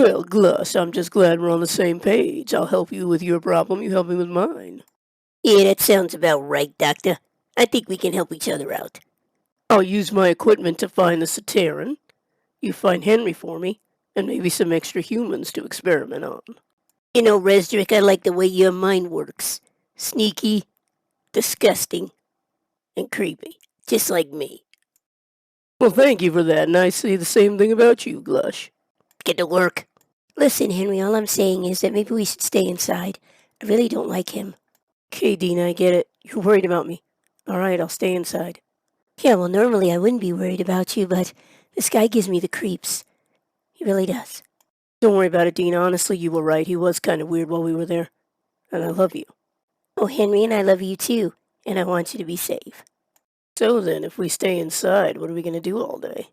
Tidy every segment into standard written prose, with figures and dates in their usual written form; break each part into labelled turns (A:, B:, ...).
A: Well, Glush, I'm just glad we're on the same page. I'll help you with your problem, you help me with mine.
B: Yeah, that sounds about right, Doctor. I think we can help each other out.
A: I'll use my equipment to find the SATURIN. You find Henry for me, and maybe some extra humans to experiment on.
B: You know, RESDRIC, I like the way your mind works. Sneaky, disgusting, and creepy. Just like me.
A: Well, thank you for that, and I say the same thing about you, Glush.
B: Get to work. Listen, Henry, all I'm saying is that maybe we should stay inside. I really don't like him.
A: Okay, Dina, I get it. You're worried about me. All right, I'll stay inside.
B: Yeah, well, normally I wouldn't be worried about you, but this guy gives me the creeps. He really does.
A: Don't worry about it, Dina. Honestly, you were right. He was kind of weird while we were there. And I love you.
B: Oh, Henry, and I love you too, and I want you to be safe.
A: So then, if we stay inside, what are we going to do all day?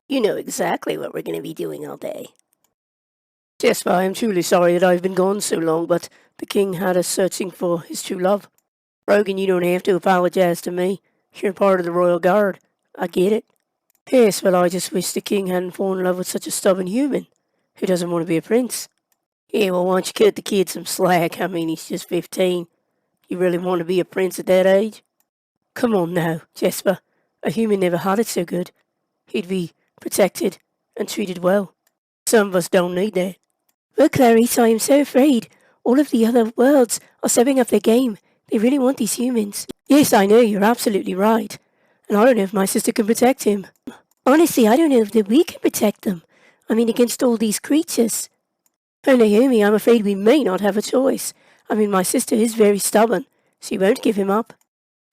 B: You know exactly what we're going to be doing all day.
A: Jesper, I am truly sorry that I've been gone so long, but the king had us searching for his true love. Rogan, you don't have to apologize to me. You're part of the royal guard. I get it. Yes, well, I just wish the king hadn't fallen in love with such a stubborn human who doesn't want to be a prince. Yeah, well, why don't you cut the kid some slack? I mean, he's just 15. You really want to be a prince at that age? Come on now, Jesper. A human never had it so good. He'd be protected and treated well. Some of us don't need that.
B: Well, Clarice, I am so afraid. All of the other worlds are stepping up their game. They really want these humans.
A: Yes, I know, you're absolutely right. And I don't know if my sister can protect him.
B: Honestly, I don't know if we can protect them. I mean, against all these creatures.
A: Oh, Naomi, I'm afraid we may not have a choice. I mean, my sister is very stubborn. She won't give him up.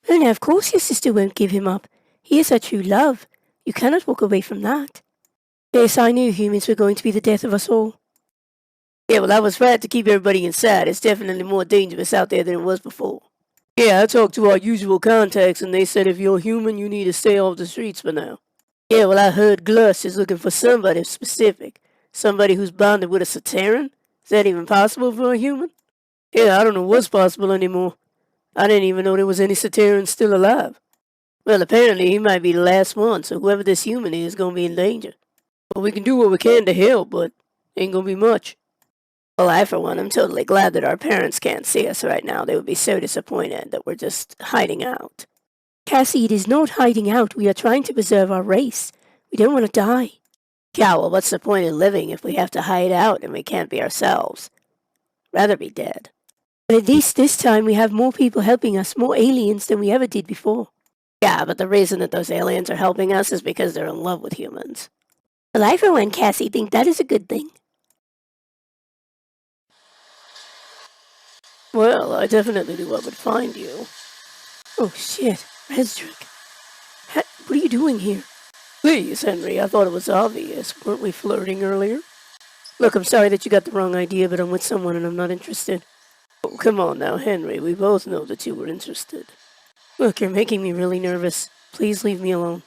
B: Oh, no, of course your sister won't give him up. He is her true love. You cannot walk away from that.
A: Yes, I knew humans were going to be the death of us all. Yeah, well, I was right to keep everybody inside. It's definitely more dangerous out there than it was before. Yeah, I talked to our usual contacts, and they said if you're human, you need to stay off the streets for now. Yeah, well, I heard Glush is looking for somebody specific. Somebody who's bonded with a SATURIN? Is that even possible for a human? Yeah, I don't know what's possible anymore. I didn't even know there was any SATURINs still alive. Well, apparently he might be the last one, so whoever this human is gonna be in danger. Well, we can do what we can to help, but ain't gonna be much. Well, I, for one, am totally glad that our parents can't see us right now. They would be so disappointed that we're just hiding out.
B: Cassie, it is not hiding out. We are trying to preserve our race. We don't want to die.
A: Yeah, well, what's the point in living if we have to hide out and we can't be ourselves? Rather be dead.
B: But at least this time we have more people helping us, more aliens than we ever did before.
A: Yeah, but the reason that those aliens are helping us is because they're in love with humans.
B: Well, I, for one, Cassie, think that is a good thing.
A: Well, I definitely knew I would find you.
B: Oh, shit. RESDRIC. What are you doing here?
A: Please, Henry, I thought it was obvious. Weren't we flirting earlier? Look, I'm sorry that you got the wrong idea, but I'm with someone and I'm not interested. Oh, come on now, Henry. We both know that you were interested. Look, you're making me really nervous. Please leave me alone.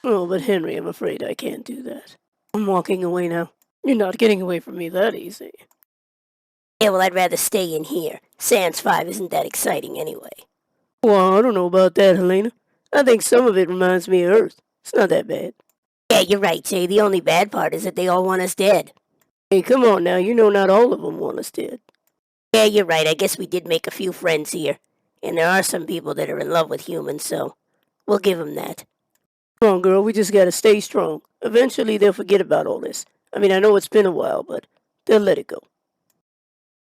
A: Oh, but Henry, I'm afraid I can't do that. I'm walking away now. You're not getting away from me that easy.
B: Yeah, well, I'd rather stay in here. Sans 5 isn't that exciting anyway.
A: Well, I don't know about that, Helena. I think some of it reminds me of Earth. It's not that bad.
B: Yeah, you're right, Jay. The only bad part is that they all want us dead.
A: Hey, come on now. You know not all of them want us dead.
B: Yeah, you're right. I guess we did make a few friends here. And there are some people that are in love with humans, so we'll give them that.
A: Come on, girl. We just gotta stay strong. Eventually, they'll forget about all this. I mean, I know it's been a while, but they'll let it go.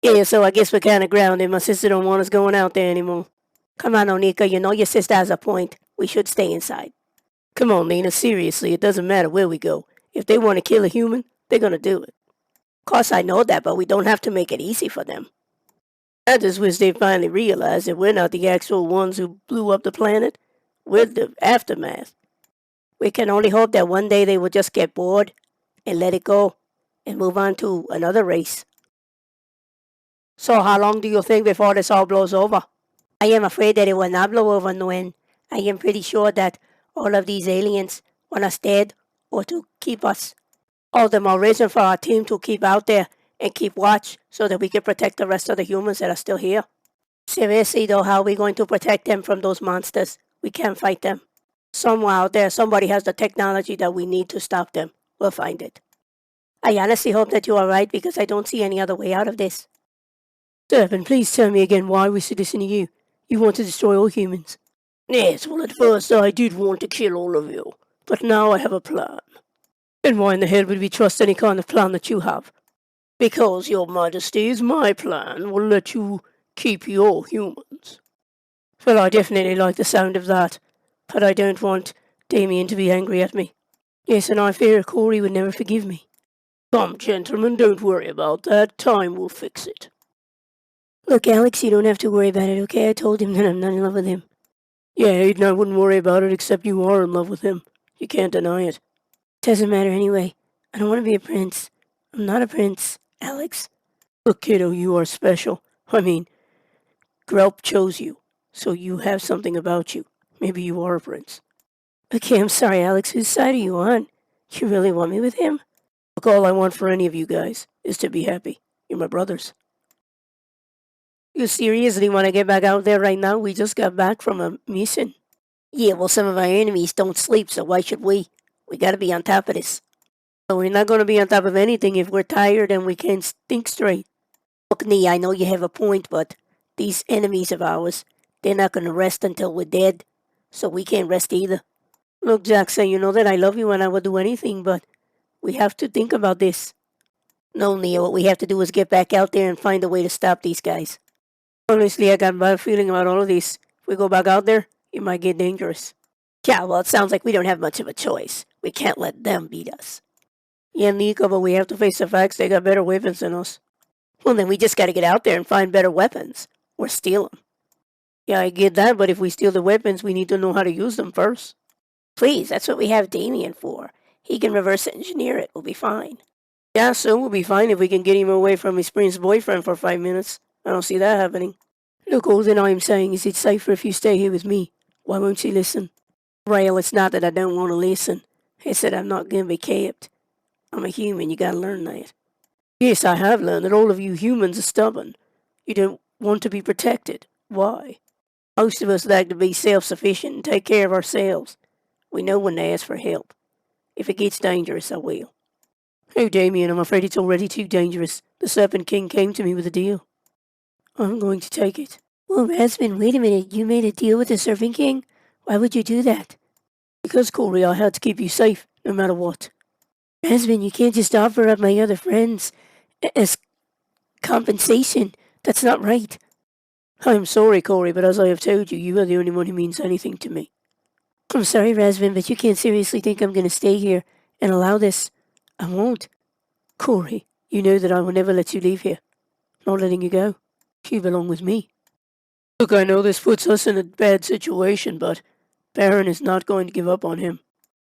A: Yeah, so I guess we're kind of grounded. My sister don't want us going out there anymore.
B: Come on, Onika. You know your sister has a point. We should stay inside.
A: Come on, Nina. Seriously, it doesn't matter where we go. If they want to kill a human, they're gonna do it.
B: Of course, I know that, but we don't have to make it easy for them.
A: I just wish they finally realized that we're not the actual ones who blew up the planet. We're the aftermath.
B: We can only hope that one day they will just get bored and let it go and move on to another race.
A: So how long do you think before this all blows over?
B: I am afraid that it will not blow over, Nguyen. I am pretty sure that all of these aliens want us dead or to keep us.
A: All the more reason for our team to keep out there and keep watch so that we can protect the rest of the humans that are still here.
B: Seriously though, how are we going to protect them from those monsters? We can't fight them.
A: Somewhere out there, somebody has the technology that we need to stop them. We'll find it.
B: I honestly hope that you're alright because I don't see any other way out of this.
A: Serpent, please tell me again why we should listen to you. You want to destroy all humans. Yes, well, at first I did want to kill all of you, but now I have a plan. And why in the hell would we trust any kind of plan that you have? Because, Your Majesties, my plan will let you keep your humans. Well, I definitely like the sound of that, but I don't want Damien to be angry at me. Yes, and I fear Corey would never forgive me. Come, gentlemen, don't worry about that. Time will fix it.
B: Look, Alex, you don't have to worry about it, okay? I told him that I'm not in love with him.
A: Yeah, Aiden, I wouldn't worry about it, except you are in love with him. You can't deny it.
B: Doesn't matter anyway. I don't want to be a prince. I'm not a prince, Alex.
A: Look, kiddo, you are special. I mean, Grelp chose you, so you have something about you. Maybe you are a prince.
B: Okay, I'm sorry, Alex. Whose side are you on? You really want me with him?
A: Look, all I want for any of you guys is to be happy. You're my brothers.
B: You seriously want to get back out there right now? We just got back from a mission. Yeah, well, some of our enemies don't sleep, so why should we? We gotta be on top of this.
A: But we're not going to be on top of anything if we're tired and we can't think straight.
B: Look, Nee, I know you have a point, but these enemies of ours, they're not gonna rest until we're dead, so we can't rest either.
A: Look, Jackson, you know that I love you and I would do anything, but we have to think about this.
B: No, Neo, what we have to do is get back out there and find a way to stop these guys.
A: Honestly, I got a bad feeling about all of this. If we go back out there, it might get dangerous.
B: Yeah, well, it sounds like we don't have much of a choice. We can't let them beat us.
A: Yeah, Nico, but we have to face the facts. They got better weapons than us.
B: Well, then we just gotta get out there and find better weapons. Or steal them.
A: Yeah, I get that, but if we steal the weapons, we need to know how to use them first.
B: Please, that's what we have Damien for. He can reverse engineer it. We'll be fine.
A: Yeah, so we'll be fine if we can get him away from his prince boyfriend for 5 minutes. I don't see that happening. Look, all that I'm saying is it's safer if you stay here with me. Why won't you listen?
B: Well, it's not that I don't want to listen. It's that I'm not going to be kept. I'm a human. You gotta learn that.
A: Yes, I have learned that all of you humans are stubborn. You don't want to be protected. Why? Most of us like to be self-sufficient and take care of ourselves. We know when to ask for help. If it gets dangerous, I will. Oh, Damien, I'm afraid it's already too dangerous. The Serpent King came to me with a deal. I'm going to take it.
B: Well, Rasmin, wait a minute. You made a deal with the Serpent King? Why would you do that?
A: Because, Corey, I had to keep you safe, no matter what.
B: Rasmin, you can't just offer up my other friends as compensation. That's not right.
A: I'm sorry, Corey, but as I have told you, you are the only one who means anything to me.
B: I'm sorry, Rasmin, but you can't seriously think I'm going to stay here and allow this. I won't.
A: Corey, you know that I will never let you leave here. Not letting you go. You belong with me. Look, I know this puts us in a bad situation, but Baron is not going to give up on him.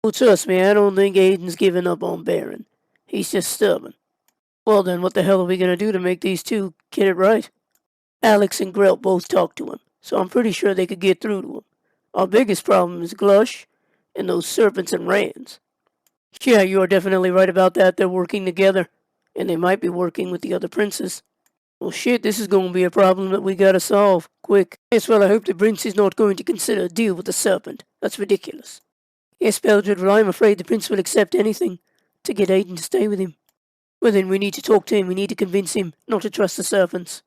A: Well, trust me, I don't think Aiden's giving up on Baron. He's just stubborn. Well then, what the hell are we going to do to make these two get it right? Alex and Grelt both talked to him, so I'm pretty sure they could get through to him. Our biggest problem is Glush and those serpents and rans. Yeah, you are definitely right about that. They're working together, and they might be working with the other princes. Well, shit, this is going to be a problem that we gotta solve, quick. Yes, well, I hope the prince is not going to consider a deal with the serpent. That's ridiculous. Yes, Beldred, well, I'm afraid the prince will accept anything to get Aiden to stay with him. Well, then we need to talk to him. We need to convince him not to trust the serpents.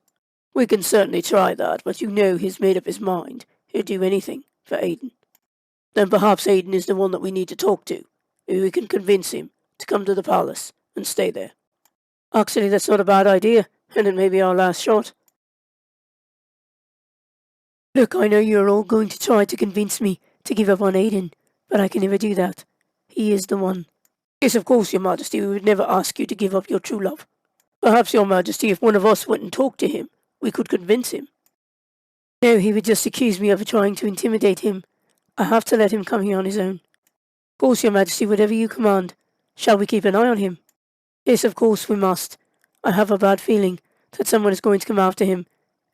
A: We can certainly try that, but you know he's made up his mind. He'll do anything for Aiden. Then perhaps Aiden is the one that we need to talk to. Maybe we can convince him to come to the palace and stay there. Actually, that's not a bad idea, and it may be our last shot. Look, I know you're all going to try to convince me to give up on Aiden, but I can never do that. He is the one. Yes, of course, Your Majesty, we would never ask you to give up your true love. Perhaps, Your Majesty, if one of us went and talked to him, we could convince him. No, he would just accuse me of trying to intimidate him. I have to let him come here on his own. Of course, Your Majesty, whatever you command. Shall we keep an eye on him? Yes, of course we must. I have a bad feeling that someone is going to come after him,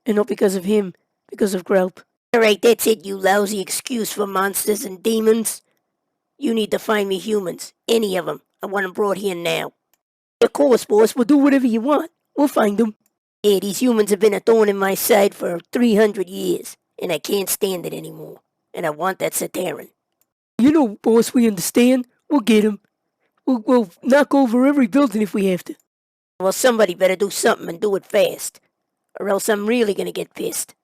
A: and not because of him, because of Grelp.
B: Alright, that's it, you lousy excuse for monsters and demons. You need to find me humans. Any of them. I want them brought here now. Of course, boss. We'll do whatever you want. We'll find them. Yeah, these humans have been a thorn in my side for 300 years, and I can't stand it anymore. And I want that SATURIN.
A: You know, boss, we understand. We'll get him. We'll knock over every building if we have to.
B: Well, somebody better do something and do it fast, or else I'm really gonna get pissed.